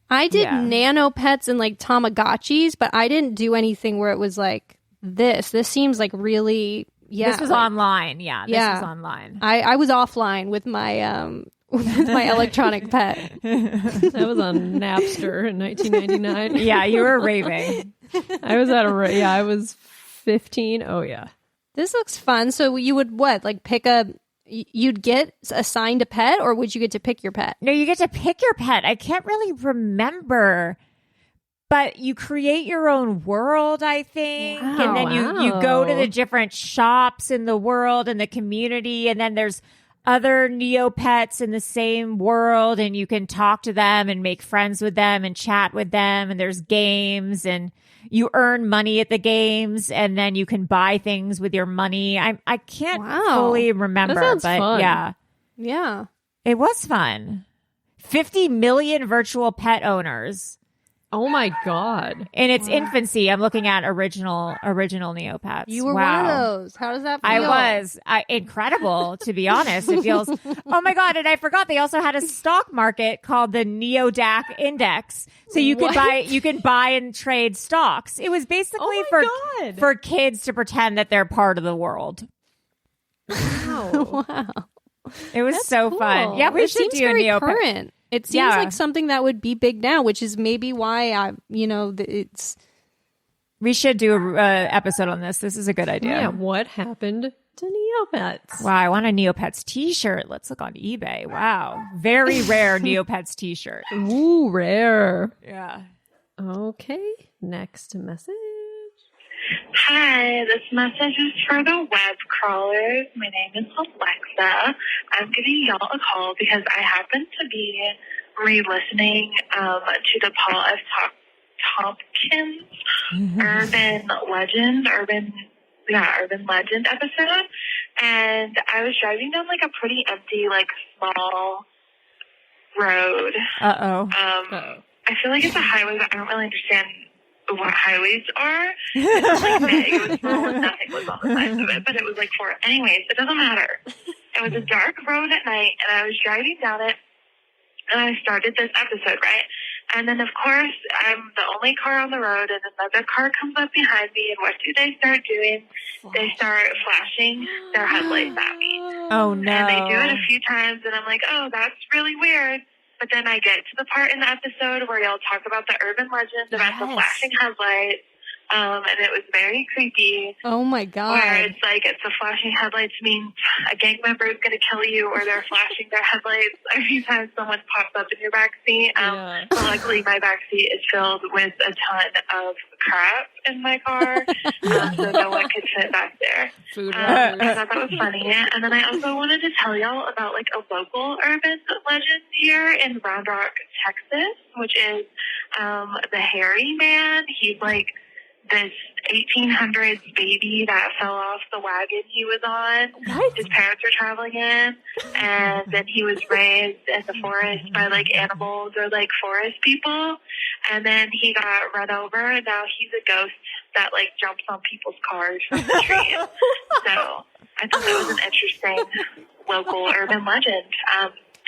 Speaker 6: I did nano pets and like Tamagotchis, but I didn't do anything where it was like this. This seems like really,
Speaker 4: This was online. Yeah. This was online.
Speaker 6: I was offline with my with my electronic pet.
Speaker 5: That was on Napster in 1999.
Speaker 4: Yeah, you were raving.
Speaker 5: I was I was 15. Oh yeah.
Speaker 6: This looks fun. So you would you'd get assigned a pet, or would you get to pick your pet?
Speaker 4: No, you get to pick your pet. I can't really remember, but you create your own world, I think.
Speaker 6: Wow,
Speaker 4: and then you go to the different shops in the world and the community. And then there's other Neopets in the same world, and you can talk to them and make friends with them and chat with them. And there's games, and you earn money at the games, and then you can buy things with your money. I can't fully remember,
Speaker 5: that sounds
Speaker 4: but
Speaker 5: fun.
Speaker 6: Yeah,
Speaker 4: it was fun. 50 million virtual pet owners.
Speaker 5: Oh my God.
Speaker 4: In its infancy, I'm looking at original Neopets.
Speaker 6: You were one of those. How does that feel?
Speaker 4: I was. Incredible, to be honest. It feels, oh my God. And I forgot they also had a stock market called the NeoDAC Index. So you could buy and trade stocks. It was basically for kids to pretend that they're part of the world.
Speaker 6: Wow. Wow.
Speaker 4: It was so
Speaker 6: cool.
Speaker 4: fun. Yeah, we should do a Neopet.
Speaker 6: Current. It seems like something that would be big now, which is maybe why it's.
Speaker 4: We should do an episode on this. This is a good idea.
Speaker 5: Yeah, what happened to Neopets?
Speaker 4: Wow, I want a Neopets t-shirt. Let's look on eBay. Wow, very rare Neopets t-shirt.
Speaker 5: Ooh, rare.
Speaker 4: Yeah.
Speaker 5: Okay, next message.
Speaker 8: Hi, this message is for the web crawlers. My name is Alexa. I'm giving y'all a call because I happen to be re-listening to the Paul F. Tompkins Urban Legend episode, and I was driving down like a pretty empty, like small road. I feel like it's a highway, but I don't really understand what highways are. It was like big. It was small and nothing was on the sides of it, but it was like anyways, it doesn't matter. It was a dark road at night, and I was driving down it, and I started this episode, right? And then, of course, I'm the only car on the road, and another car comes up behind me, and what do they start doing? They start flashing their headlights at me.
Speaker 4: Oh, no.
Speaker 8: And they do it a few times, and I'm like, oh, that's really weird. But then I get to the part in the episode where y'all talk about the urban legend about the flashing headlights, And it was very creepy.
Speaker 6: Oh my God.
Speaker 8: Where it's like, it's the flashing headlights means a gang member is going to kill you, or they're flashing their headlights every time someone pops up in your backseat. So luckily my backseat is filled with a ton of crap in my car, so no one could fit back there. I thought that was funny. And then I also wanted to tell y'all about like a local urban legend here in Round Rock, Texas, which is the Hairy Man. He's like this 1800s baby that fell off the wagon he was on. What? His parents were traveling in, and then he was raised in the forest by like animals or like forest people, and then he got run over, and now he's a ghost that like jumps on people's cars from the trees. So I thought that was an interesting local urban legend.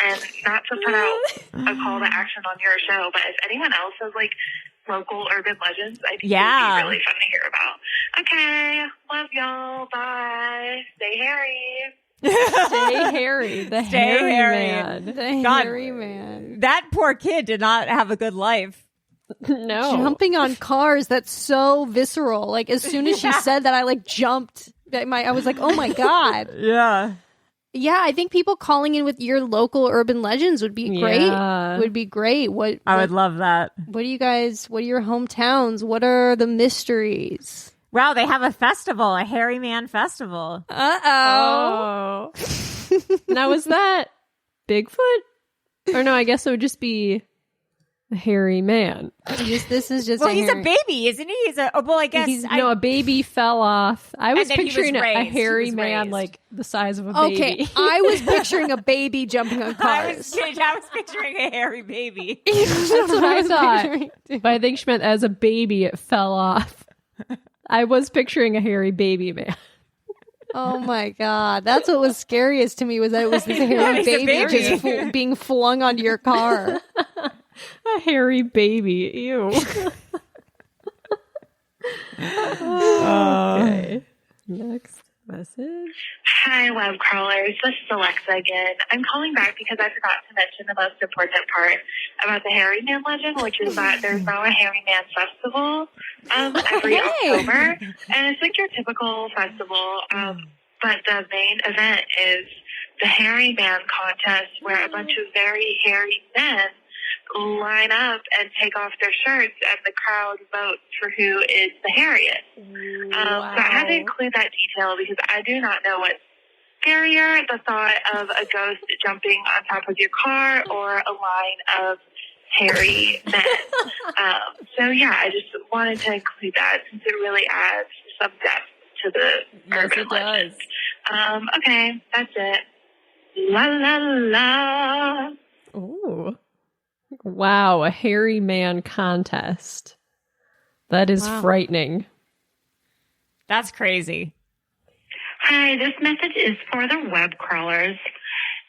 Speaker 8: And not to put out a call to action on your show, but if anyone else has like local urban legends, I think it would be really fun to hear about. Okay, love y'all. Bye. Stay hairy.
Speaker 5: Stay hairy. The hairy man.
Speaker 6: The hairy man.
Speaker 4: That poor kid did not have a good life.
Speaker 5: No.
Speaker 6: Jumping on cars, that's so visceral. Like, as soon as she said that, I like jumped. I was like, oh my God.
Speaker 4: Yeah.
Speaker 6: Yeah, I think people calling in with your local urban legends would be great. Would be great.
Speaker 4: I would love that.
Speaker 6: What are your hometowns? What are the mysteries?
Speaker 4: Wow, they have a festival, a Hairy Man festival.
Speaker 5: Oh. Now, is that Bigfoot? Or no, I guess it would just be a hairy man.
Speaker 6: This is just
Speaker 4: well, he's a baby, isn't he? I guess
Speaker 5: a baby fell off. I was picturing a hairy man
Speaker 4: raised.
Speaker 5: like the size of a baby.
Speaker 6: Okay, I was picturing a baby jumping on cars.
Speaker 4: I was picturing a hairy baby.
Speaker 5: That's what I thought. But I think she meant as a baby it fell off. I was picturing a hairy baby man.
Speaker 6: Oh my God. That's what was scariest to me, was that it was this hairy baby just being flung onto your car.
Speaker 5: A hairy baby. Ew. Okay. Next message.
Speaker 8: Hi, web crawlers. This is Alexa again. I'm calling back because I forgot to mention the most important part about the Hairy Man legend, which is that there's now a Hairy Man festival every October. And it's like your typical festival, but the main event is the Hairy Man contest, where a bunch of very hairy men line up and take off their shirts, and the crowd votes for who is the hairiest. So I had to include that detail because I do not know what's scarier, the thought of a ghost jumping on top of your car or a line of hairy men. So yeah, I just wanted to include that since it really adds some depth to the urban legend. Okay, that's it. La la la.
Speaker 5: Ooh. Wow, a hairy man contest. That is frightening.
Speaker 4: That's crazy.
Speaker 13: Hi, this message is for the web crawlers.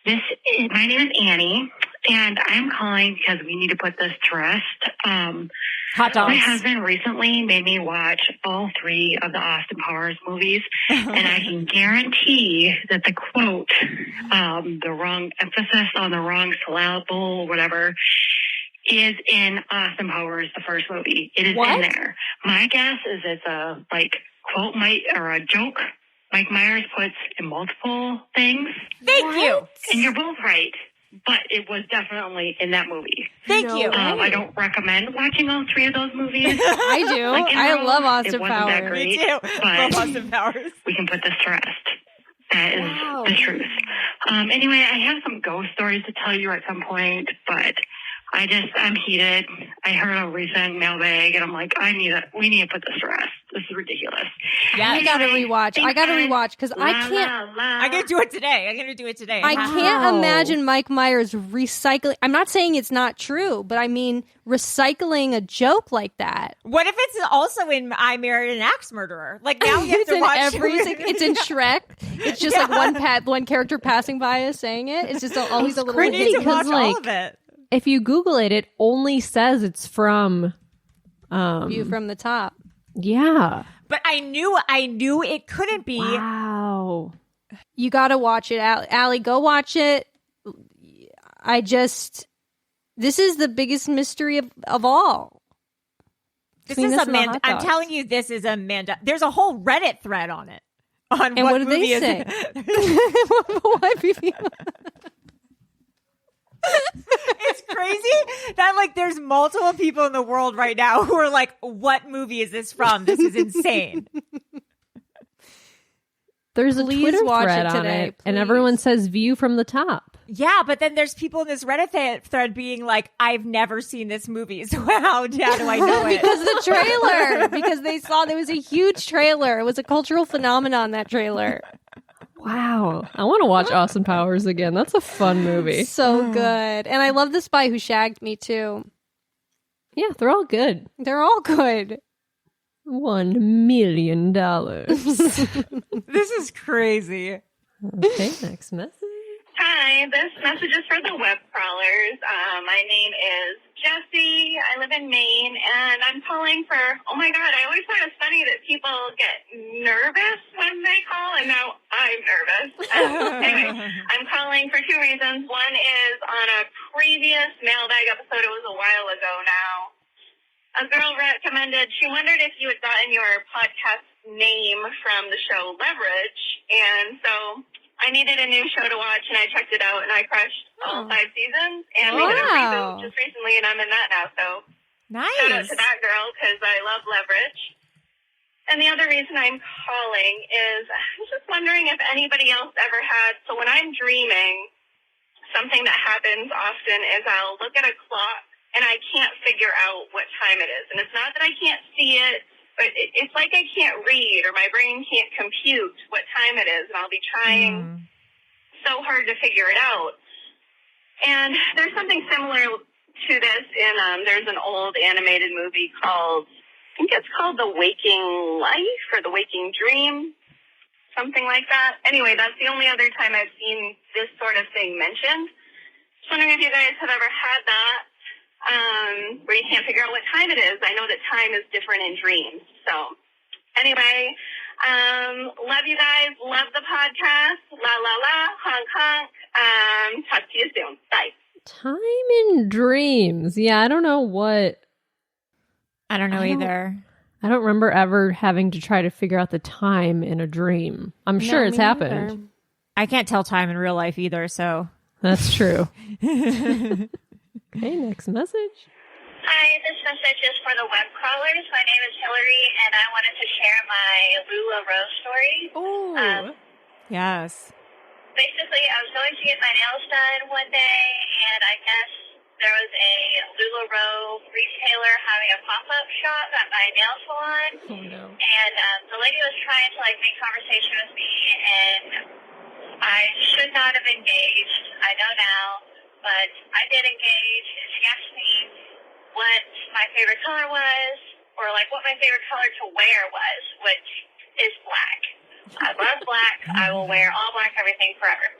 Speaker 13: My name is Annie, and I'm calling because we need to put this to rest.
Speaker 4: Hot dogs.
Speaker 13: My husband recently made me watch all 3 of the Austin Powers movies, and I can guarantee that the quote, the wrong emphasis on the wrong syllable, whatever, is in Austin Powers, the first movie. It is in there. My guess is it's a quote or a joke Mike Myers puts in multiple things.
Speaker 4: Thank you.
Speaker 13: And you're both right. But it was definitely in that movie.
Speaker 4: Thank you.
Speaker 13: I don't recommend watching all 3 of those movies.
Speaker 6: I do. I love Austin Powers.
Speaker 13: That great,
Speaker 4: Me too. Love Austin Powers.
Speaker 13: We can put this to rest. That is the truth. Anyway, I have some ghost stories to tell you at some point, but I'm heated. I heard a recent mailbag, and I'm like, we need to put this to rest. This is ridiculous.
Speaker 6: Yeah, I gotta rewatch because I can't.
Speaker 4: I'm gonna do it today.
Speaker 6: I can't imagine Mike Myers recycling. I'm not saying it's not true, but I mean recycling a joke like that.
Speaker 4: What if it's also in I Married an Axe Murderer? Like now you have to watch
Speaker 6: it's in Shrek. It's just like one character passing by us saying it. It's just always a little.
Speaker 4: We need to watch all of it.
Speaker 5: If you Google it, it only says it's from
Speaker 6: View from the Top.
Speaker 5: Yeah.
Speaker 4: But I knew it couldn't be.
Speaker 5: Wow.
Speaker 6: You got to watch it, Allie. Go watch it. This is the biggest mystery of all.
Speaker 4: This
Speaker 6: between
Speaker 4: is
Speaker 6: this and the
Speaker 4: Amanda.
Speaker 6: hot
Speaker 4: I'm
Speaker 6: dogs.
Speaker 4: telling you, this is Amanda. There's a whole Reddit thread on it. On
Speaker 6: And what did
Speaker 4: movie
Speaker 6: they
Speaker 4: is
Speaker 6: say?
Speaker 4: It's crazy that like there's multiple people in the world right now who are like, what movie is this from? This is insane.
Speaker 5: There's a
Speaker 6: Please
Speaker 5: Twitter
Speaker 6: watch
Speaker 5: thread
Speaker 6: it
Speaker 5: on
Speaker 6: today,
Speaker 5: it, and everyone says view from the top.
Speaker 4: Yeah, but then there's people in this Reddit thread being like, I've never seen this movie, so how do I know it?
Speaker 6: Because the trailer. Because they saw there was a huge trailer. It was a cultural phenomenon, that trailer.
Speaker 5: Wow. I want to watch Austin Powers again. That's a fun movie.
Speaker 6: So good. And I love The Spy Who Shagged Me, too.
Speaker 5: Yeah, they're all good.
Speaker 6: They're all good.
Speaker 5: $1 million.
Speaker 4: This is crazy.
Speaker 5: Okay, next message.
Speaker 14: Hi, this message is for the web crawlers. My name is Jessie. I live in Maine, and I'm calling for, oh my God, I always find it funny that people get nervous when they call, and now I'm nervous. Anyway, I'm calling for two reasons. One is on a previous mailbag episode, it was a while ago now, a girl recommended, she wondered if you had gotten your podcast name from the show Leverage, and so I needed a new show to watch, and I checked it out, and I crushed all 5 seasons, and we did a reboot just recently, and I'm in that now, so
Speaker 4: nice.
Speaker 14: Shout out to that girl, because I love Leverage. And the other reason I'm calling is I was just wondering if anybody else ever had, so when I'm dreaming, something that happens often is I'll look at a clock, and I can't figure out what time it is. And it's not that I can't see it, but it's like I can't read or my brain can't compute what time it is. And I'll be trying so hard to figure it out. And there's something similar to this in, there's an old animated movie called, I think it's called The Waking Life or The Waking Dream, something like that. Anyway, that's the only other time I've seen this sort of thing mentioned. Just wondering if you guys have ever had that. Where you can't figure out what time it is. I know that time is different in dreams. So anyway, love you guys. Love the podcast. La, la, la. Honk, honk. Talk to you soon. Bye.
Speaker 5: Time in dreams. Yeah, I don't know what.
Speaker 4: I don't know either.
Speaker 5: I don't remember ever having to try to figure out the time in a dream. I'm sure it's happened.
Speaker 4: Either. I can't tell time in real life either, so.
Speaker 5: That's true. Okay, next message.
Speaker 14: Hi, this message is for the web crawlers. My name is Hillary, and I wanted to share my LuLaRoe story.
Speaker 4: Oh, yes.
Speaker 14: Basically, I was going to get my nails done one day, and I guess there was a LuLaRoe retailer having a pop-up shop at my nail salon.
Speaker 5: Oh, no.
Speaker 14: And the lady was trying to, make conversation with me, and I should not have engaged. I know now. But I did engage, and she asked me what my favorite color was, or what my favorite color to wear was, which is black. I love black. I will wear all black everything forever.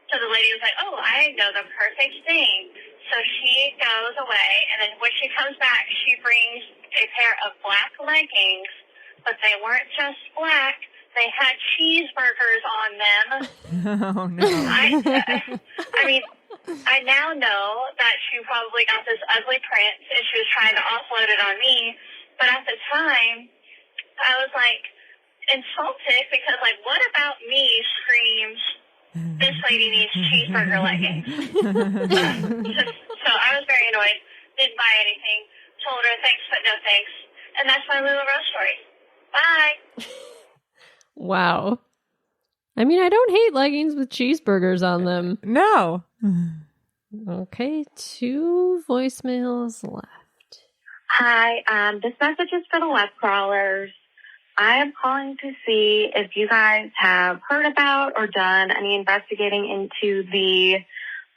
Speaker 14: So the lady was like, oh, I know the perfect thing. So she goes away, and then when she comes back, she brings a pair of black leggings, but they weren't just black. They had cheeseburgers on them.
Speaker 4: Oh, no.
Speaker 14: I mean, I now know that she probably got this ugly print and she was trying to offload it on me. But at the time, I was, insulted because, what about me screams, this lady needs cheeseburger leggings. So I was very annoyed. Didn't buy anything. Told her thanks, but no thanks. And that's my LuLaRoe story. Bye.
Speaker 5: Wow. I mean, I don't hate leggings with cheeseburgers on them.
Speaker 4: No.
Speaker 5: Okay, 2 voicemails left.
Speaker 8: Hi, this message is for the web crawlers. I am calling to see if you guys have heard about or done any investigating into the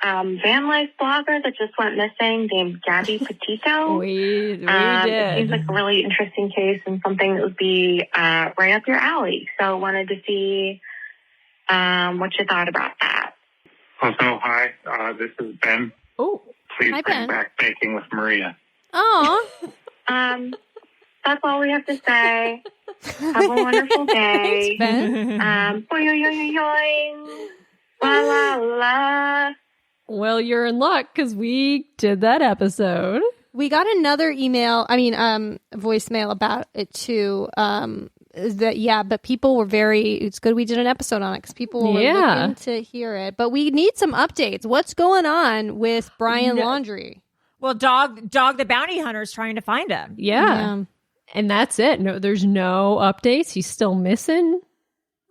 Speaker 8: van life blogger that just went missing named Gabby Petito.
Speaker 5: We did.
Speaker 8: It seems like a really interesting case and something that would be right up your alley. So wanted to see what you thought about that.
Speaker 9: Also, hi, this is Ben.
Speaker 5: Oh,
Speaker 9: please
Speaker 6: hi,
Speaker 9: bring
Speaker 6: Ben.
Speaker 9: back baking with Maria.
Speaker 6: Oh,
Speaker 8: that's all we have to say. Have a wonderful day.
Speaker 6: Thanks, Ben.
Speaker 8: Boing, la la la.
Speaker 5: Well, you're in luck because we did that episode.
Speaker 6: We got another voicemail about it too. But people were it's good we did an episode on it because people were looking to hear it. But we need some updates. What's going on with Brian Laundrie?
Speaker 4: Well, Dog the Bounty Hunter is trying to find him.
Speaker 5: Yeah. And that's it. No, there's no updates. He's still missing.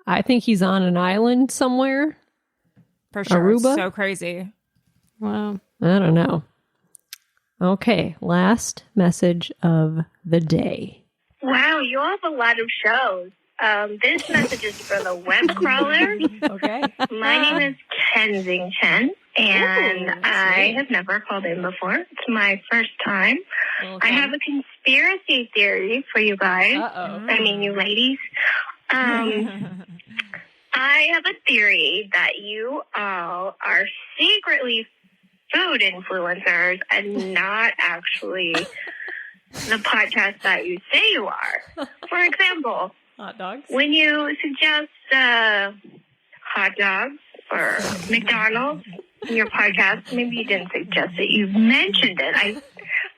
Speaker 5: I think he's on an island somewhere.
Speaker 4: For sure.
Speaker 5: Aruba?
Speaker 4: It's so crazy.
Speaker 6: Wow.
Speaker 5: I don't know. Okay. Last message of the day.
Speaker 14: Wow, you all have a lot of shows. This message is for the web crawlers.
Speaker 5: Okay.
Speaker 14: My name is Kensington, and I have never called in before. It's my first time.
Speaker 5: Okay.
Speaker 14: I have a conspiracy theory for you guys. I mean, you ladies. I have a theory that you all are secretly food influencers and not actually the podcast that you say you are. For example,
Speaker 5: hot dogs.
Speaker 14: When you suggest hot dogs or McDonald's in your podcast, maybe you didn't suggest it, you mentioned it.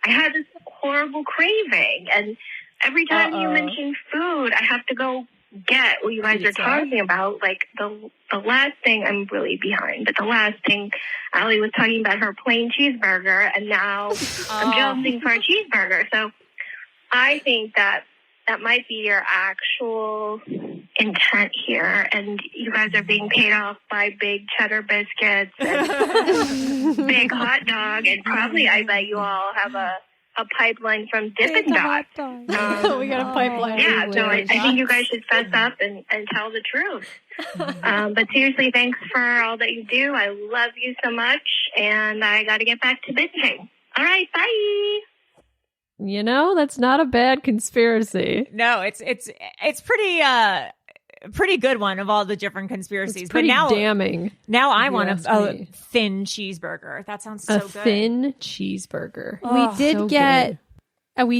Speaker 14: I had this horrible craving, and every time you mention food, I have to go get what you guys are talking about. Like the last thing, I'm really behind, but the last thing, Allie was talking about her plain cheeseburger, and now I'm jonesing for a cheeseburger. So I think that might be your actual intent here, and you guys are being paid off by big cheddar biscuits and big hot dog, and probably I bet you all have a pipeline from Dippin' Dots.
Speaker 5: We got a pipeline.
Speaker 14: Yeah, so I think you guys should fess up and tell the truth. But seriously, thanks for all that you do. I love you so much, and I got to get back to binging. All right, bye.
Speaker 5: You know, that's not a bad conspiracy.
Speaker 4: No, it's pretty good one of all the different conspiracies.
Speaker 5: It's pretty damning.
Speaker 4: Now I want a thin cheeseburger. That sounds so good.
Speaker 5: A thin cheeseburger.
Speaker 6: We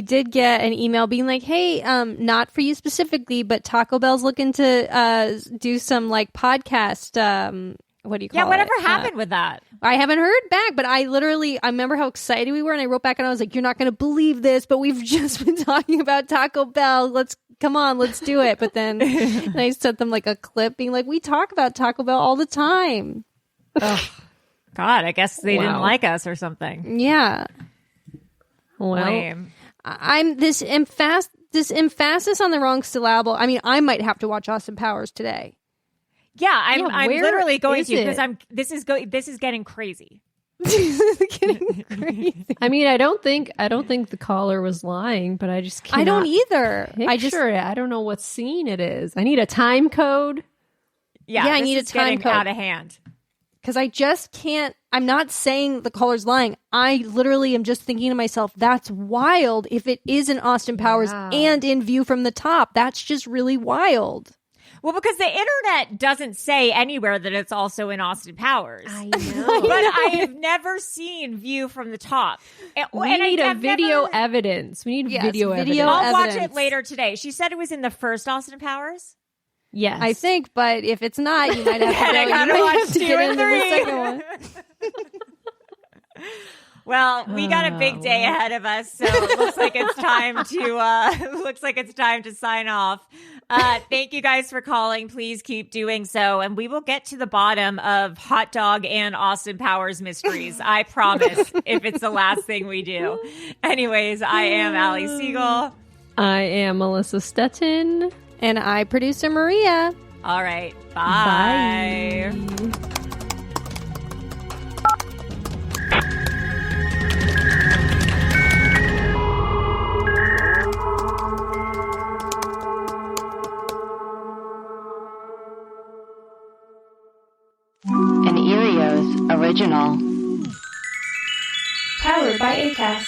Speaker 6: did get an email being like, "Hey, not for you specifically, but Taco Bell's looking to do some like podcast. What do you call it?
Speaker 4: Yeah, whatever happened with that?
Speaker 6: I haven't heard back, but I remember how excited we were, and I wrote back and I was like, "You're not going to believe this, but we've just been talking about Taco Bell. Let's do it." But then I sent them like a clip being like, "We talk about Taco Bell all the time."
Speaker 4: God, I guess they didn't like us or something.
Speaker 6: Yeah.
Speaker 5: Well,
Speaker 4: lame.
Speaker 6: I'm this emphasis on the wrong syllable. I mean, I might have to watch Austin Powers today.
Speaker 4: Yeah, I'm literally going to because this is getting crazy.
Speaker 6: Getting crazy.
Speaker 5: I mean, I don't think the caller was lying, but I just can't.
Speaker 6: I don't either.
Speaker 5: I don't know what scene it is. I need a time code.
Speaker 4: Yeah,
Speaker 6: I need a time code.
Speaker 4: Out of hand.
Speaker 6: Because I just can't. I'm not saying the caller's lying. I literally am just thinking to myself, that's wild. If it is in Austin Powers and in View from the Top, that's just really wild.
Speaker 4: Well, because the internet doesn't say anywhere that it's also in Austin Powers.
Speaker 5: I know.
Speaker 4: But I have never seen View from the Top.
Speaker 5: We need video evidence. We need video evidence.
Speaker 4: I'll watch it later today. She said it was in the first Austin Powers?
Speaker 5: Yes.
Speaker 6: I think, but if it's not, you might have to get into the second one.
Speaker 4: Well, we got a big day ahead of us, so it looks like it's time to sign off. Thank you guys for calling. Please keep doing so, and we will get to the bottom of hot dog and Austin Powers mysteries. I promise. If it's the last thing we do. Anyways, I am Allie Siegel.
Speaker 5: I am Melissa Stettin,
Speaker 6: and I producer Maria.
Speaker 4: All right, bye.
Speaker 3: An Erios original.
Speaker 15: Powered by Acast.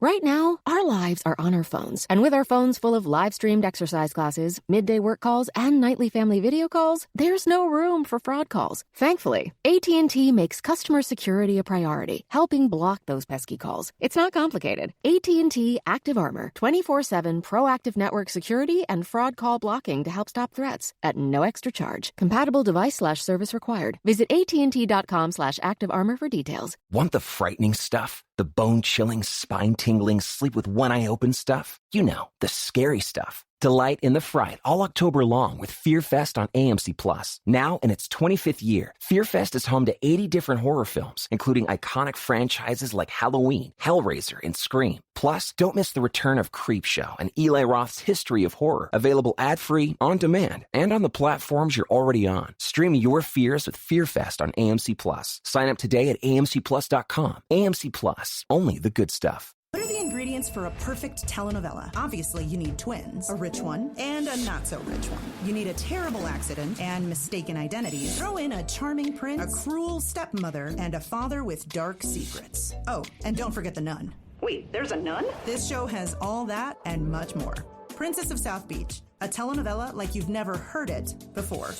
Speaker 2: Right now, our
Speaker 15: Our lives are on our phones, and with our phones full of live-streamed exercise classes, midday work calls, and nightly family video calls, there's no room for fraud calls. Thankfully, AT&T makes customer security a priority, helping block those pesky calls. It's not complicated. AT&T Active Armor, 24/7 proactive network security and fraud call blocking to help stop threats at no extra charge. Compatible device/service required. Visit AT&T.com/activearmor for details.
Speaker 1: Want the frightening stuff? The bone-chilling, spine-tingling, sleep-with-one-eye-open stuff? You know, the scary stuff. Delight in the fright all October long with Fear Fest on AMC+. Now in its 25th year, Fear Fest is home to 80 different horror films, including iconic franchises like Halloween, Hellraiser, and Scream. Plus, don't miss the return of Creepshow and Eli Roth's History of Horror, available ad-free, on demand, and on the platforms you're already on. Stream your fears with Fear Fest on AMC+. Sign up today at amcplus.com. AMC+, only the good stuff.
Speaker 16: What are the ingredients for a perfect telenovela? Obviously, you need twins, a rich one and a not-so-rich one. You need a terrible accident and mistaken identities. Throw in a charming prince, a cruel stepmother, and a father with dark secrets. Oh, and don't forget the nun. Wait, there's a nun? This show has all that and much more. Princess of South Beach, a telenovela like you've never heard it before.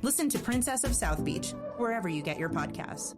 Speaker 16: Listen to Princess of South Beach wherever you get your podcasts.